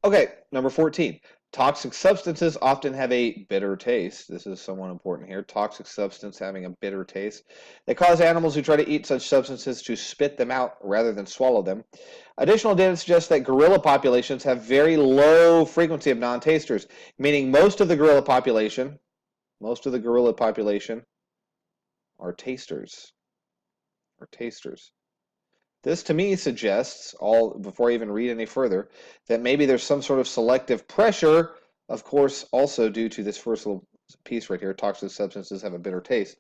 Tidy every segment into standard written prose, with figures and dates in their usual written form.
Okay, number 14. Toxic substances often have a bitter taste. This is somewhat important here. Toxic substance having a bitter taste. They cause animals who try to eat such substances to spit them out rather than swallow them. Additional data suggests that gorilla populations have very low frequency of non-tasters, meaning most of the gorilla population are tasters, are tasters. This to me suggests, all before I even read any further, that maybe there's some sort of selective pressure, of course, also due to this first little piece right here, toxic substances have a bitter taste,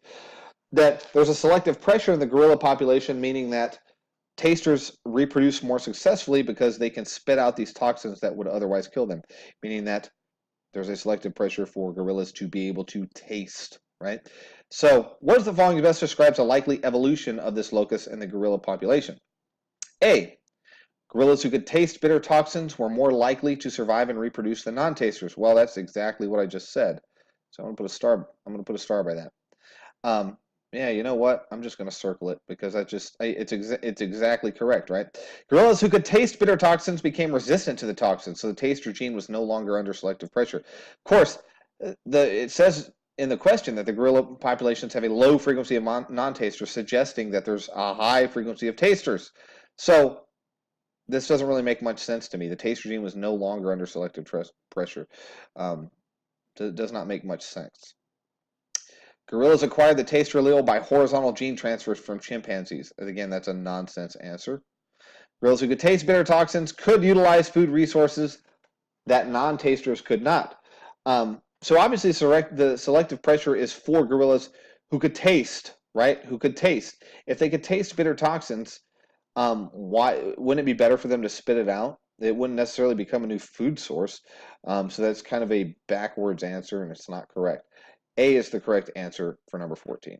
that there's a selective pressure in the gorilla population, meaning that tasters reproduce more successfully because they can spit out these toxins that would otherwise kill them, meaning that there's a selective pressure for gorillas to be able to taste, right? So, what is the following best describes a likely evolution of this locus in the gorilla population? A. Gorillas who could taste bitter toxins were more likely to survive and reproduce than non-tasters. Well, that's exactly what I just said. So I'm going to put a star. I'm going to put a star by that. Um, yeah, you know what? I'm just going to circle it because it's exactly correct, right? Gorillas who could taste bitter toxins became resistant to the toxins, so the taster gene was no longer under selective pressure. Of course, it says in the question that the gorilla populations have a low frequency of non-tasters, suggesting that there's a high frequency of tasters. So this doesn't really make much sense to me. The taste regime was no longer under selective pressure. Um, does not make much sense. Gorillas acquired the taster allele by horizontal gene transfers from chimpanzees. And again, that's a nonsense answer. Gorillas who could taste bitter toxins could utilize food resources that non-tasters could not. So obviously, the selective pressure is for gorillas who could taste, right? Who could taste. If they could taste bitter toxins, why wouldn't it be better for them to spit it out? It wouldn't necessarily become a new food source. So that's kind of a backwards answer, and it's not correct. A is the correct answer for number 14.